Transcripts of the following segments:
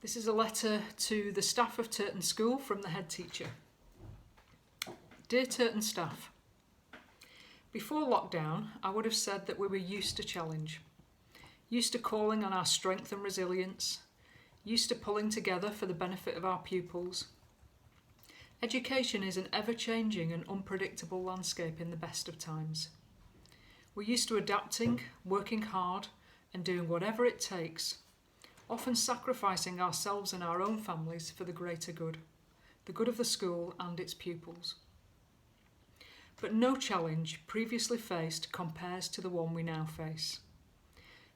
This is a letter to the staff of Turton School from the head teacher. Dear Turton staff, before lockdown, I would have said that we were used to challenge, used to calling on our strength and resilience, used to pulling together for the benefit of our pupils. Education is an ever-changing and unpredictable landscape in the best of times. We're used to adapting, working hard, and doing whatever it takes, often sacrificing ourselves and our own families for the greater good, the good of the school and its pupils. But no challenge previously faced compares to the one we now face.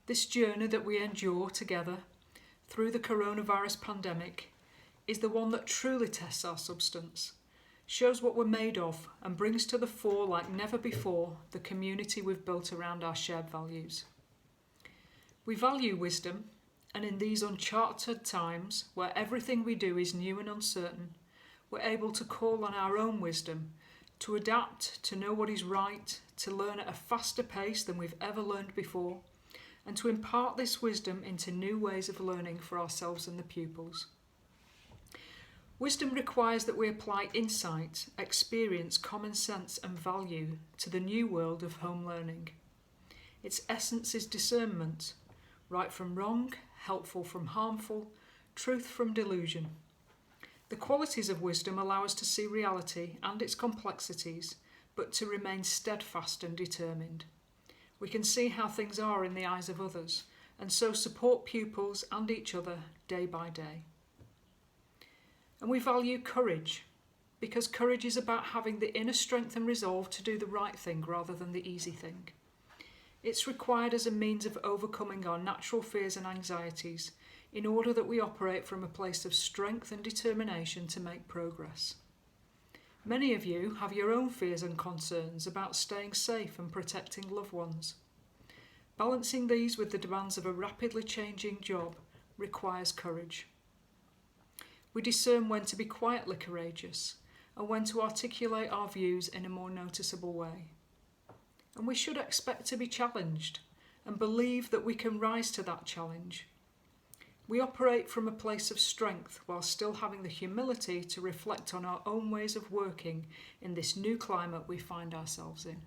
This journey that we endure together through the coronavirus pandemic is the one that truly tests our substance, shows what we're made of, and brings to the fore like never before the community we've built around our shared values. We value wisdom, and in these uncharted times where everything we do is new and uncertain, we're able to call on our own wisdom, to adapt, to know what is right, to learn at a faster pace than we've ever learned before, and to impart this wisdom into new ways of learning for ourselves and the pupils. Wisdom requires that we apply insight, experience, common sense and value to the new world of home learning. Its essence is discernment, right from wrong, helpful from harmful, truth from delusion. The qualities of wisdom allow us to see reality and its complexities, but to remain steadfast and determined. We can see how things are in the eyes of others, and so support pupils and each other day by day. And we value courage, because courage is about having the inner strength and resolve to do the right thing rather than the easy thing. It's required as a means of overcoming our natural fears and anxieties in order that we operate from a place of strength and determination to make progress. Many of you have your own fears and concerns about staying safe and protecting loved ones. Balancing these with the demands of a rapidly changing job requires courage. We discern when to be quietly courageous and when to articulate our views in a more noticeable way. And we should expect to be challenged and believe that we can rise to that challenge. We operate from a place of strength while still having the humility to reflect on our own ways of working in this new climate we find ourselves in.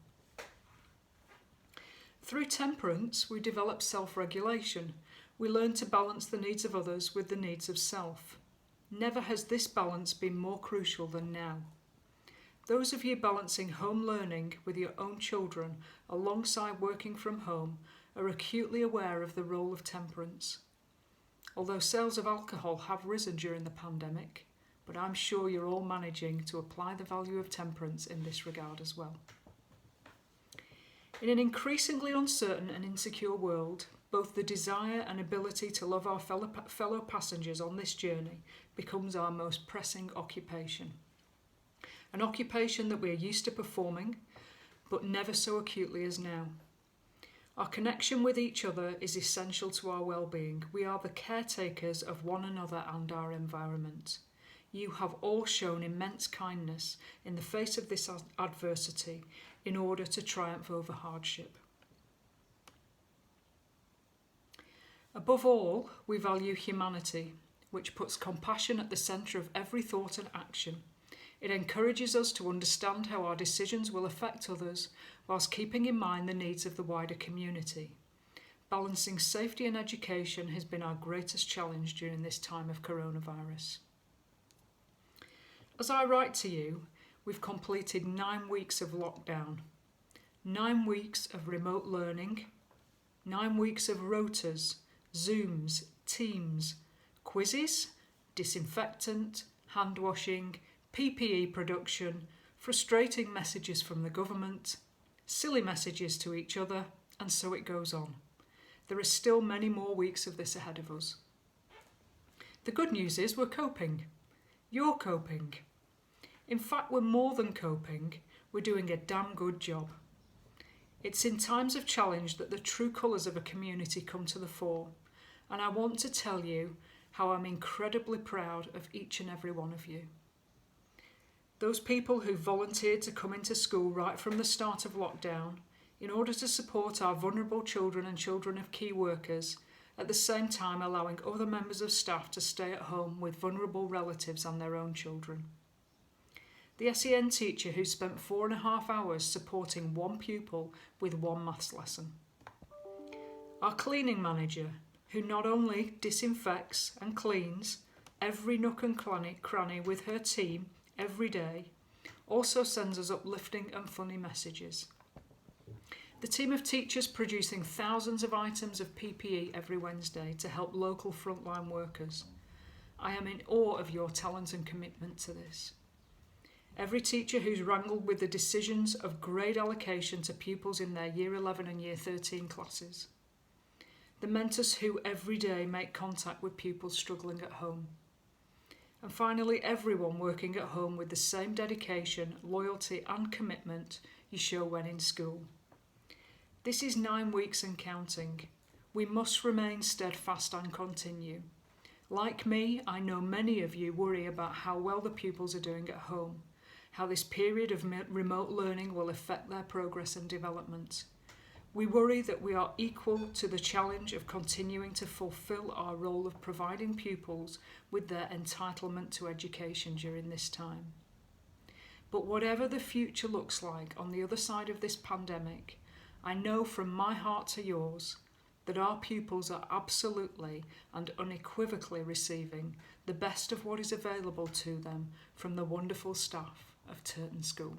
Through temperance, we develop self-regulation. We learn to balance the needs of others with the needs of self. Never has this balance been more crucial than now. Those of you balancing home learning with your own children alongside working from home are acutely aware of the role of temperance. Although sales of alcohol have risen during the pandemic, but I'm sure you're all managing to apply the value of temperance in this regard as well. In an increasingly uncertain and insecure world, both the desire and ability to love our fellow passengers on this journey becomes our most pressing occupation. An occupation that we are used to performing, but never so acutely as now. Our connection with each other is essential to our well-being. We are the caretakers of one another and our environment. You have all shown immense kindness in the face of this adversity in order to triumph over hardship. Above all, we value humanity, which puts compassion at the centre of every thought and action. It encourages us to understand how our decisions will affect others, whilst keeping in mind the needs of the wider community. Balancing safety and education has been our greatest challenge during this time of coronavirus. As I write to you, we've completed 9 weeks of lockdown, 9 weeks of remote learning, 9 weeks of rotas, Zooms, Teams, quizzes, disinfectant, hand washing, PPE production, frustrating messages from the government, silly messages to each other, and so it goes on. There are still many more weeks of this ahead of us. The good news is we're coping. You're coping. In fact, we're more than coping, we're doing a damn good job. It's in times of challenge that the true colours of a community come to the fore, and I want to tell you how I'm incredibly proud of each and every one of you. Those people who volunteered to come into school right from the start of lockdown in order to support our vulnerable children and children of key workers at the same time allowing other members of staff to stay at home with vulnerable relatives and their own children. The SEN teacher who spent 4.5 hours supporting one pupil with one maths lesson. Our cleaning manager, who not only disinfects and cleans every nook and cranny with her team every day, also sends us uplifting and funny messages. The team of teachers producing thousands of items of PPE every Wednesday to help local frontline workers. I am in awe of your talent and commitment to this. Every teacher who's wrangled with the decisions of grade allocation to pupils in their Year 11 and Year 13 classes. The mentors who every day make contact with pupils struggling at home. And finally, everyone working at home with the same dedication, loyalty and commitment you show when in school. This is 9 weeks and counting. We must remain steadfast and continue. Like me, I know many of you worry about how well the pupils are doing at home, how this period of remote learning will affect their progress and development. We worry that we are equal to the challenge of continuing to fulfil our role of providing pupils with their entitlement to education during this time. But whatever the future looks like on the other side of this pandemic, I know from my heart to yours that our pupils are absolutely and unequivocally receiving the best of what is available to them from the wonderful staff of Turton School.